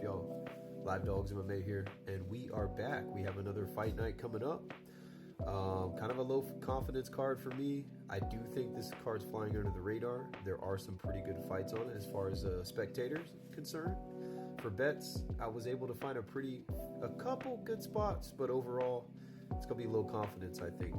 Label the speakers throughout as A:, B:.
A: y'all? Live Dogs MMA here, and we are back. We have another fight night coming up. Kind of a low confidence card for me. I do think this card's flying under the radar. There are some pretty good fights on it as far as spectators concerned. For bets, I was able to find a couple good spots, but overall, it's gonna be low confidence, I think.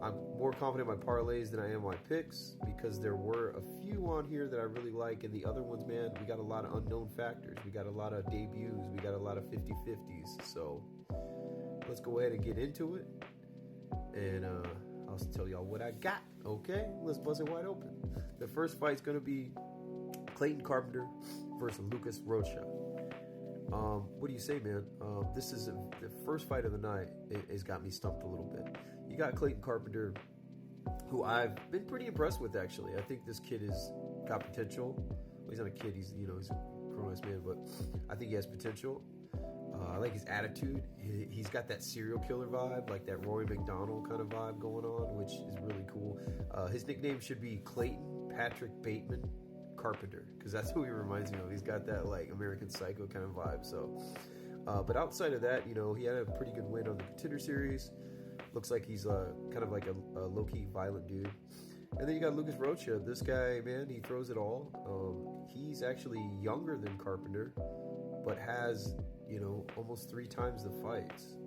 A: I'm more confident in my parlays than I am my picks because there were a few on here that I really like, and the other ones, man, we got a lot of unknown factors. We got a lot of debuts. We got a lot of 50-50s. So let's go ahead and get into it, and I'll tell y'all what I got. Okay, let's buzz it wide open. The first fight's gonna be Clayton Carpenter versus Lucas Rocha. What do you say, man? This is the first fight of the night. It has got me stumped a little bit. You got Clayton Carpenter, who I've been pretty impressed with, actually. I think this kid has got potential. Well, he's not a kid. He's a grown-ass man, but I think he has potential. I like his attitude. He's got that serial killer vibe, like that Rory McDonald kind of vibe going on, which is really cool. His nickname should be Clayton Patrick Bateman Carpenter, because that's who he reminds me of. He's got that like American Psycho kind of vibe. So, but outside of that, he had a pretty good win on the Contender Series. Looks like he's kind of like a low-key violent dude. And then you got Lucas Rocha. This guy, man, he throws it all. He's actually younger than Carpenter, but has almost 3 times the fights.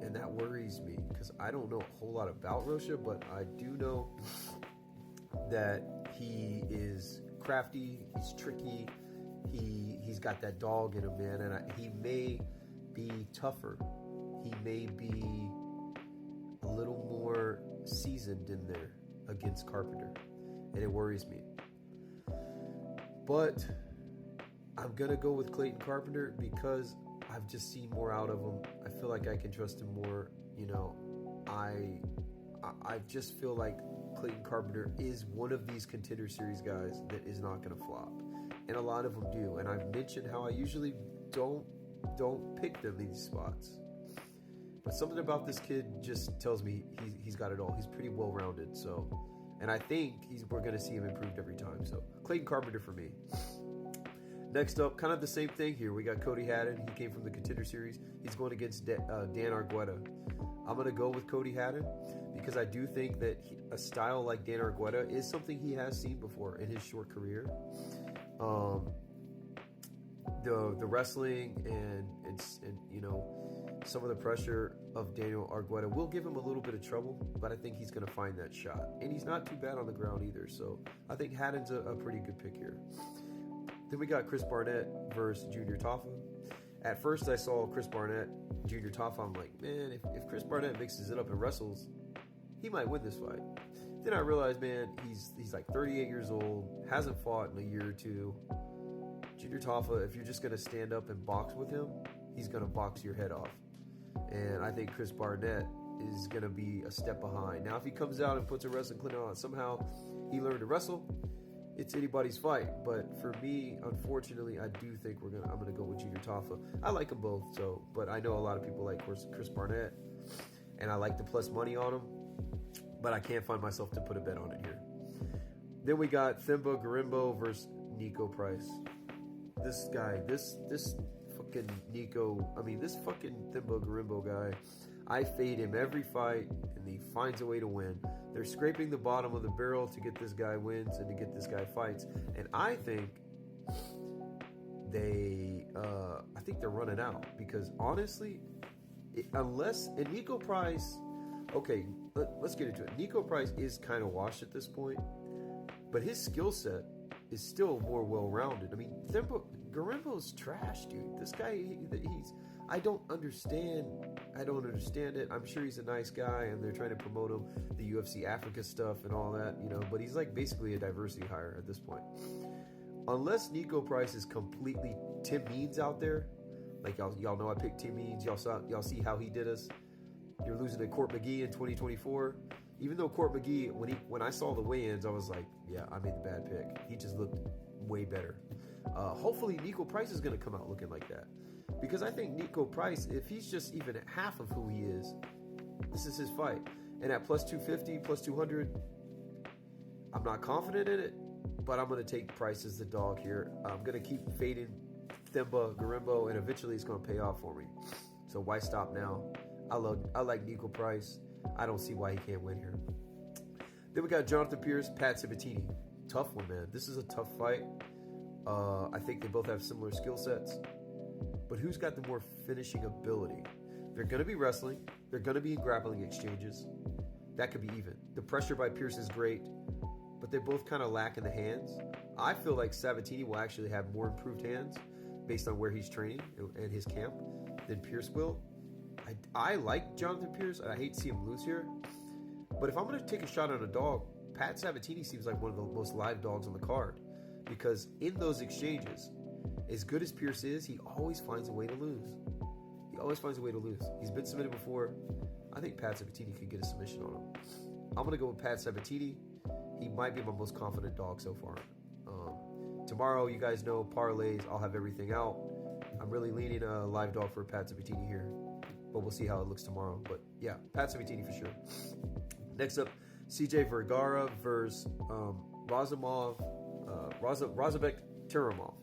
A: And that worries me because I don't know a whole lot about Rocha, but I do know that he is crafty, he's tricky, he's got that dog in him, man, and he may be tougher. He may be a little more seasoned in there against Carpenter, and it worries me. But I'm gonna go with Clayton Carpenter because I've just seen more out of him. I feel like I can trust him more. I just feel like Clayton Carpenter is one of these Contender Series guys that is not going to flop, and a lot of them do. And I've mentioned how I usually don't pick them in these spots, but something about this kid just tells me he's got it all. He's pretty well rounded. So, and I think we're going to see him improved every time. So Clayton Carpenter for me. Next up, kind of the same thing here. We got Cody Haddon. He came from the Contender Series. He's going against Dan Argueta. I'm going to go with Cody Haddon because I do think that a style like Dan Argueta is something he has seen before in his short career. The wrestling and some of the pressure of Daniel Argueta will give him a little bit of trouble, but I think he's going to find that shot. And he's not too bad on the ground either, so I think Haddon's a pretty good pick here. Then we got Chris Barnett versus Junior Taffa. At first I saw Chris Barnett, Junior Taffa. I'm like, man, if Chris Barnett mixes it up and wrestles, he might win this fight. Then I realized, man, he's like 38 years old, hasn't fought in a year or two. Junior Taffa, if you're just going to stand up and box with him, he's going to box your head off. And I think Chris Barnett is going to be a step behind. Now, if he comes out and puts a wrestling clinic on, somehow he learned to wrestle, it's anybody's fight. But for me, unfortunately, I do think I'm gonna go with Junior Taffa. I like them both, but I know a lot of people like Chris Barnett, and I like the plus money on him, but I can't find myself to put a bet on it here. Then we got Themba Gorimbo versus Nico Price. This guy, this fucking Themba Gorimbo guy, I fade him every fight, and he finds a way to win. They're scraping the bottom of the barrel to get this guy wins and to get this guy fights. And I think they're running out because honestly, Nico Price, okay, let's get into it. Nico Price is kind of washed at this point, but his skill set is still more well-rounded. I mean, Gorimbo's trash, dude. This guy, I don't understand it. I'm sure he's a nice guy, and they're trying to promote him, the UFC Africa stuff and all that, but he's like basically a diversity hire at this point. Unless Nico Price is completely Tim Means out there, like y'all know I picked Tim Means. Y'all see how he did us. You're losing to Court McGee in 2024. Even though Court McGee, when I saw the weigh-ins, I was like, yeah, I made the bad pick. He just looked way better. Hopefully Nico Price is going to come out looking like that. Because I think Nico Price, if he's just even at half of who he is, this is his fight. And at plus 250, plus 200, I'm not confident in it, but I'm going to take Price as the dog here. I'm going to keep fading Themba Garimbo, and eventually it's going to pay off for me. So why stop now? I like Nico Price. I don't see why he can't win here. Then we got Jonathan Pierce, Pat Sabatini. Tough one, man. This is a tough fight. I think they both have similar skill sets. But who's got the more finishing ability? They're going to be wrestling. They're going to be in grappling exchanges. That could be even. The pressure by Pierce is great, but they both kind of lack in the hands. I feel like Sabatini will actually have more improved hands based on where he's training and his camp than Pierce will. I like Jonathan Pierce, and I hate to see him lose here. But if I'm going to take a shot on a dog, Pat Sabatini seems like one of the most live dogs on the card. Because in those exchanges, as good as Pierce is, he always finds a way to lose. He's been submitted before. I think Pat Sabatini could get a submission on him. I'm going to go with Pat Sabatini. He might be my most confident dog so far. Tomorrow, you guys know, parlays, I'll have everything out. I'm really leaning a live dog for Pat Sabatini here. But we'll see how it looks tomorrow. But yeah, Pat Sabatini for sure. Next up, CJ Vergara versus Razabek Temirov.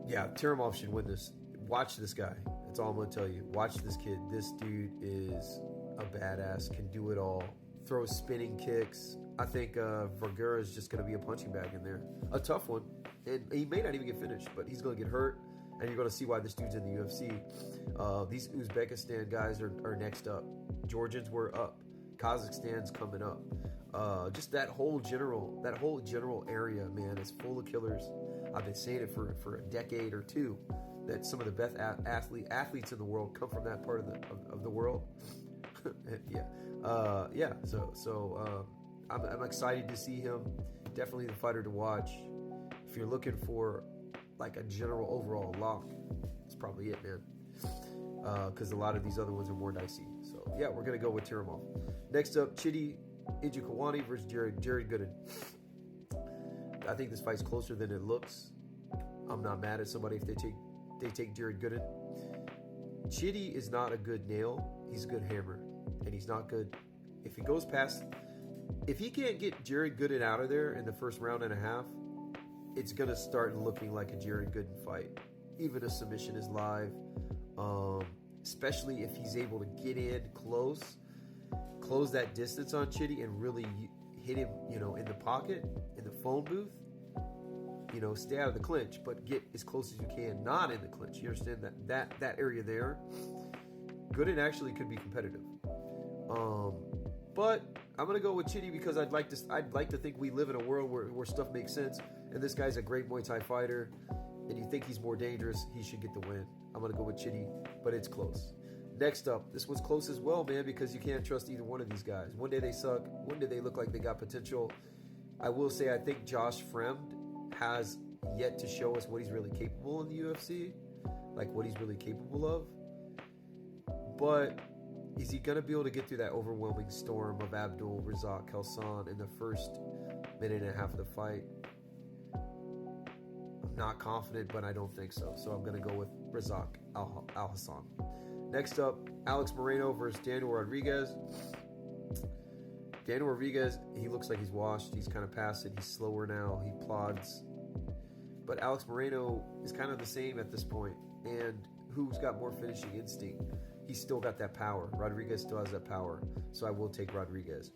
A: Yeah, Temirov should win this. Watch this guy. That's all I'm going to tell you. Watch this kid. This dude is a badass, can do it all. Throws spinning kicks. I think Vergara is just going to be a punching bag in there. A tough one. And he may not even get finished, but he's going to get hurt. And you're going to see why this dude's in the UFC. These Uzbekistan guys are next up. Georgians were up. Kazakhstan's coming up. Just that whole general area, man, is full of killers. I've been saying it for a decade or two that some of the best athletes in the world come from that part of the world. So I'm excited to see him. Definitely the fighter to watch. If you're looking for like a general overall lock, it's probably it, man. Because a lot of these other ones are more dicey. So yeah, we're gonna go with Temirov. Next up, Chidi Njokuani versus Jared Gooden. I think this fight's closer than it looks. I'm not mad at somebody if they take Jared Gooden. Chidi is not a good nail. He's a good hammer, and he's not good. If he goes past, if he can't get Jared Gooden out of there in the first round and a half, it's gonna start looking like a Jared Gooden fight. Even a submission is live, especially if he's able to get in close that distance on Chidi and really hit him, in the pocket, in the phone booth. Stay out of the clinch, but get as close as you can, not in the clinch. You understand that area there? Gooden actually could be competitive. But I'm gonna go with Chidi because I'd like to think we live in a world where stuff makes sense, and this guy's a great Muay Thai fighter, and you think he's more dangerous, he should get the win. I'm gonna go with Chidi, but it's close. Next up, this one's close as well, man, because you can't trust either one of these guys. One day they suck, one day they look like they got potential. I will say I think Josh Fremd has yet to show us what he's really capable in the UFC, like what he's really capable of. But is he going to be able to get through that overwhelming storm of Abdul Razak Khalsan in the first minute and a half of the fight? I'm not confident, but I don't think so. So I'm going to go with Razak AlHassan. Next up, Alex Moreno versus Daniel Rodriguez. Daniel Rodriguez, he looks like he's washed. He's kind of past it. He's slower now. He plods. But Alex Moreno is kind of the same at this point. And who's got more finishing instinct? He's still got that power. Rodriguez still has that power. So I will take Rodriguez.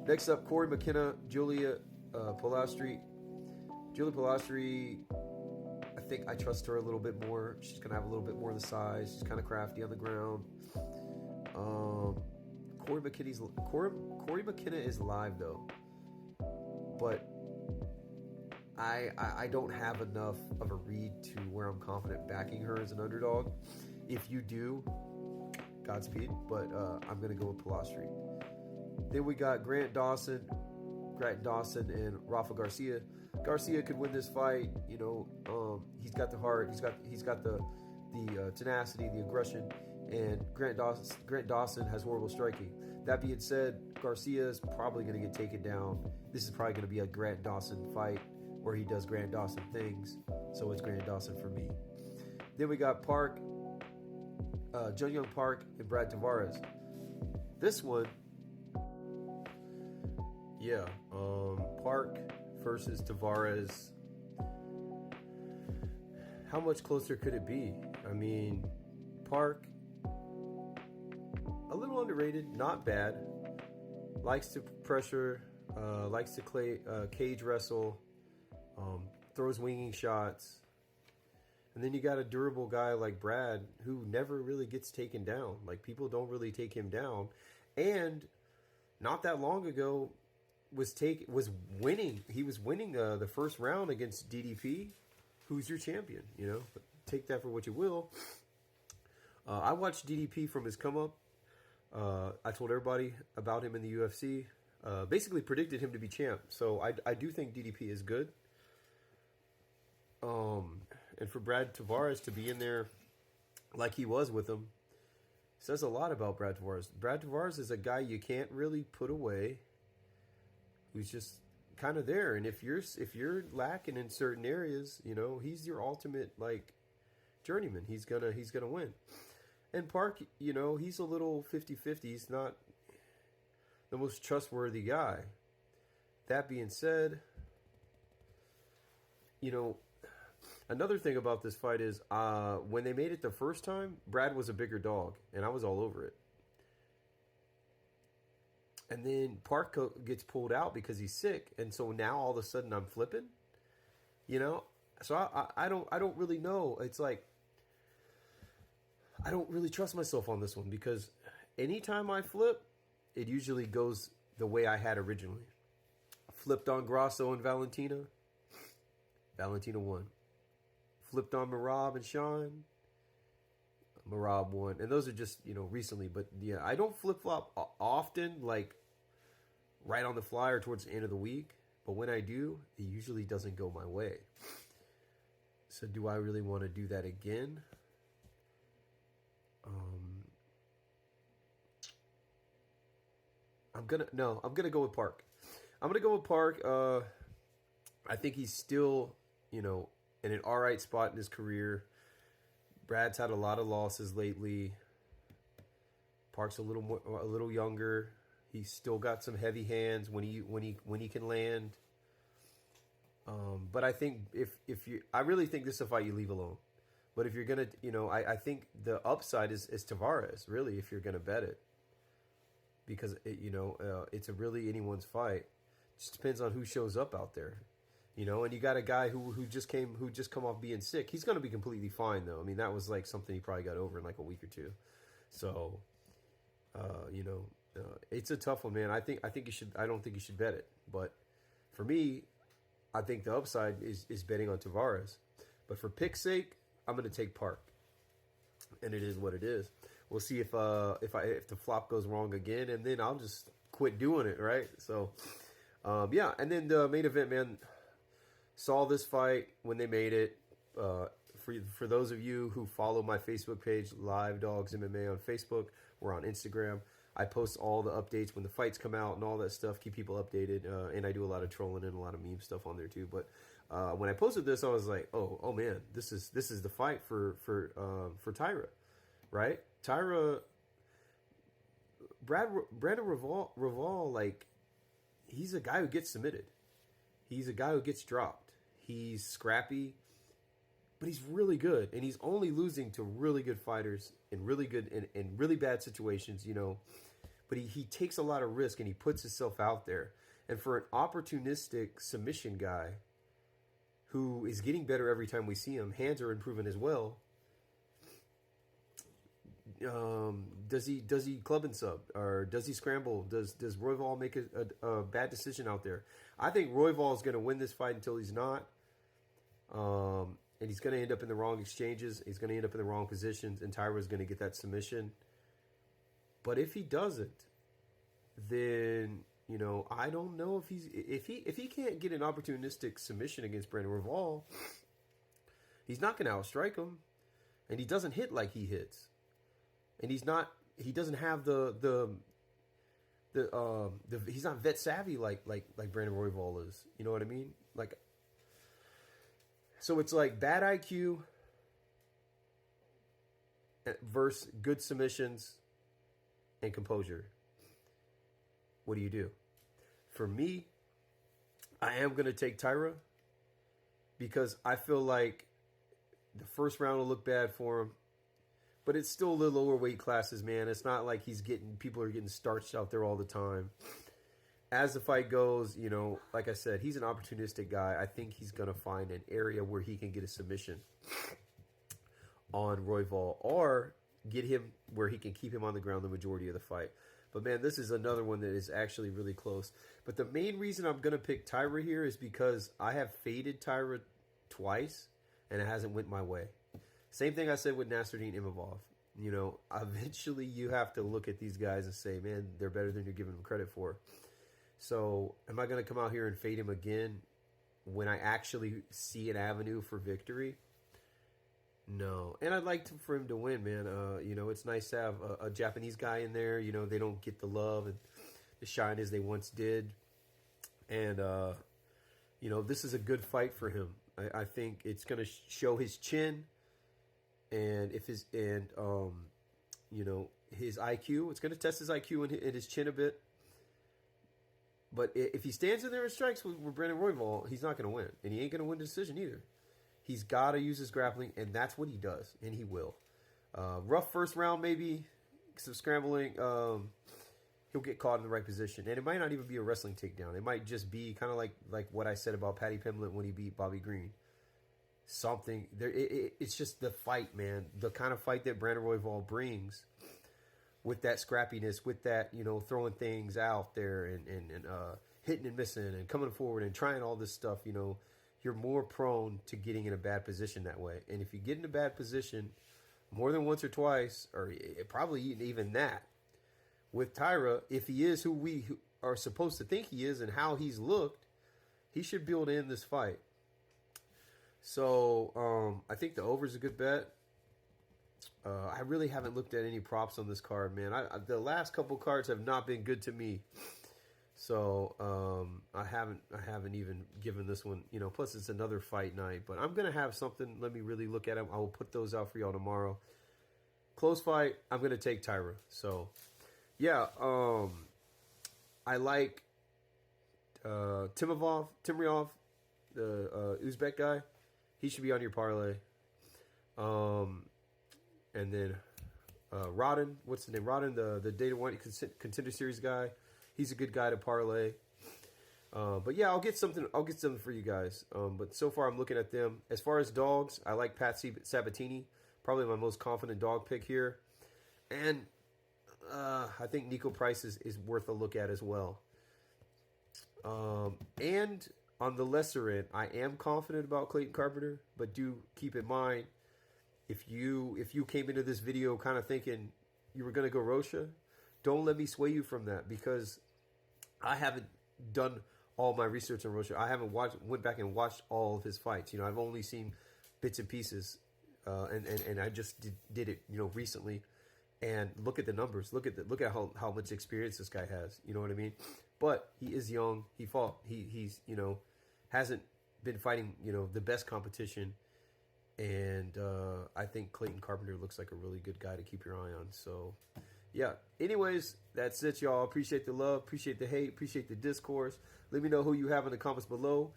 A: Next up, Corey McKenna, Julia Polastri. Julia Polastri, I think I trust her a little bit more. She's going to have a little bit more of the size. She's kind of crafty on the ground. Corey McKenna is live, though. But I don't have enough of a read to where I'm confident backing her as an underdog. If you do, Godspeed. But I'm going to go with Polastri. Then we got Grant Dawson and Rafa Garcia. Garcia could win this fight. He's got the heart. He's got the tenacity, the aggression, and Grant Dawson has horrible striking. That being said, Garcia is probably going to get taken down. This is probably going to be a Grant Dawson fight where he does Grant Dawson things. So it's Grant Dawson for me. Then we got Park, Jun Young Park, and Brad Tavares. This one, Yeah, Park versus Tavares. How much closer could it be? I mean, Park, a little underrated, not bad. Likes to pressure, likes to cage wrestle, throws winging shots. And then you got a durable guy like Brad who never really gets taken down. Like, people don't really take him down. And not that long ago was winning. He was winning the first round against DDP, who's your champion, you know? But take that for what you will. I watched DDP from his come up. I told everybody about him in the UFC. Basically predicted him to be champ. So I do think DDP is good. And for Brad Tavares to be in there like he was with him says a lot about Brad Tavares. Brad Tavares is a guy you can't really put away, who's just kind of there. And if you're lacking in certain areas, you know, he's your ultimate like journeyman. He's gonna win. And Park, you know, he's a little 50-50. He's not the most trustworthy guy. That being said, you know, another thing about this fight is when they made it the first time, Brad was a bigger dog, and I was all over it. And then Park gets pulled out because he's sick, and so now all of a sudden I'm flipping, you know. So I don't really know. It's like I don't really trust myself on this one because anytime I flip, it usually goes the way I had originally. Flipped on Grasso and Valentina. Valentina won. Flipped on Merab and Sean. Merab won. And those are just, you know, recently. But yeah, I don't flip-flop often, like right on the fly or towards the end of the week. But when I do, it usually doesn't go my way. So do I really want to do that again? I'm gonna go with Park. I'm gonna go with Park. I think he's still, you know, in an all right spot in his career. Brad's had a lot of losses lately. Park's a little younger. He's still got some heavy hands when he can land. But I think I really think this is a fight you leave alone. But if you're gonna, you know, I think the upside is Tavares, really, if you're gonna bet it, because it's a really anyone's fight. It just depends on who shows up out there, you know. And you got a guy who just come off being sick. He's gonna be completely fine though. I mean, that was like something he probably got over in like a week or two. So, it's a tough one, man. I don't think you should bet it, but for me, I think the upside is betting on Tavares. But for pick's sake, I'm going to take Park, and it is what it is. We'll see if the flop goes wrong again, and then I'll just quit doing it, right? So, yeah. And then the main event, man, saw this fight when they made it. For those of you who follow my Facebook page, Live Dogs MMA on Facebook, we're on Instagram. I post all the updates when the fights come out and all that stuff. Keep people updated, and I do a lot of trolling and a lot of meme stuff on there too. But when I posted this, I was like, oh man, this is the fight for Taira, right? Taira, Brandon Royval, like, he's a guy who gets submitted. He's a guy who gets dropped. He's scrappy, but he's really good, and he's only losing to really good fighters in really good in really bad situations, you know. But he takes a lot of risk and he puts himself out there. And for an opportunistic submission guy who is getting better every time we see him, hands are improving as well. Does he club and sub, or does he scramble? Does Royval make a bad decision out there? I think Royval is going to win this fight until he's not. And he's going to end up in the wrong exchanges. He's going to end up in the wrong positions, and Taira is going to get that submission. But if he doesn't, then, you know, I don't know if he can't get an opportunistic submission against Brandon Royval, he's not going to outstrike him, and he doesn't hit like he hits, and he doesn't have the he's not vet savvy like Brandon Royval is. You know what I mean? Like. So it's like bad IQ versus good submissions and composure. What do you do? for me, I am going to take Taira because I feel like the first round will look bad for him. But it's still the lower weight classes, man. It's not like people are getting starched out there all the time. As the fight goes, you know, like I said, he's an opportunistic guy. I think he's going to find an area where he can get a submission on Royval or get him where he can keep him on the ground the majority of the fight. But, man, this is another one that is actually really close. But the main reason I'm going to pick Taira here is because I have faded Taira twice, and it hasn't went my way. Same thing I said with Nasruddin Imavov. You know, eventually you have to look at these guys and say, man, they're better than you're giving them credit for. So am I going to come out here and fade him again when I actually see an avenue for victory? No. And I'd like for him to win, man. You know, it's nice to have a Japanese guy in there. You know, they don't get the love and the shine as they once did. And, you know, this is a good fight for him. I think it's going to show his chin and you know, his IQ. It's going to test his IQ and his chin a bit. But if he stands in there and strikes with Brandon Royval, he's not going to win. And he ain't going to win the decision either. He's got to use his grappling, and that's what he does, and he will. Rough first round, maybe, some scrambling. He'll get caught in the right position. And it might not even be a wrestling takedown. It might just be kind of like what I said about Paddy Pimblett when he beat Bobby Green. Something. It's just the fight, man. The kind of fight that Brandon Royval brings with that scrappiness, with that, you know, throwing things out there and hitting and missing and coming forward and trying all this stuff, you know, you're more prone to getting in a bad position that way. And if you get in a bad position more than once or twice, or probably even that, with Taira, if he is who we are supposed to think he is and how he's looked, he should be able to end this fight. So I think the over is a good bet. I really haven't looked at any props on this card, man. The last couple cards have not been good to me. So I haven't even given this one, you know, plus it's another fight night. But I'm going to have something. Let me really look at them. I will put those out for y'all tomorrow. Close fight, I'm going to take Taira. So, yeah, I like Temirov, the Uzbek guy. He should be on your parlay. And then Rodden, what's the name? Rodden, the Data One Contender Series guy. He's a good guy to parlay. But yeah, I'll get something for you guys. But so far I'm looking at them. As far as dogs, I like Pat Sabatini, probably my most confident dog pick here. And I think Nico Price is worth a look at as well. And on the lesser end, I am confident about Clayton Carpenter, but do keep in mind, if you came into this video kind of thinking you were going to go Rocha, don't let me sway you from that, because I haven't done all my research on Rocha. I haven't went back and watched all of his fights. You know, I've only seen bits and pieces, and I just did it, you know, recently. And look at the numbers. Look at how much experience this guy has. You know what I mean? But he is young. He fought. He's you know, hasn't been fighting, you know, the best competition. And I think Clayton Carpenter looks like a really good guy to keep your eye on. So, yeah. Anyways, that's it, y'all. Appreciate the love. Appreciate the hate. Appreciate the discourse. Let me know who you have in the comments below.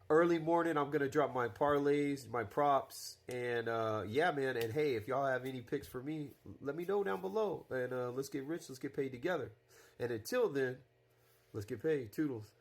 A: Early morning, I'm going to drop my parlays, my props. And, yeah, man. And, hey, if y'all have any picks for me, let me know down below. And let's get rich. Let's get paid together. And until then, let's get paid. Toodles.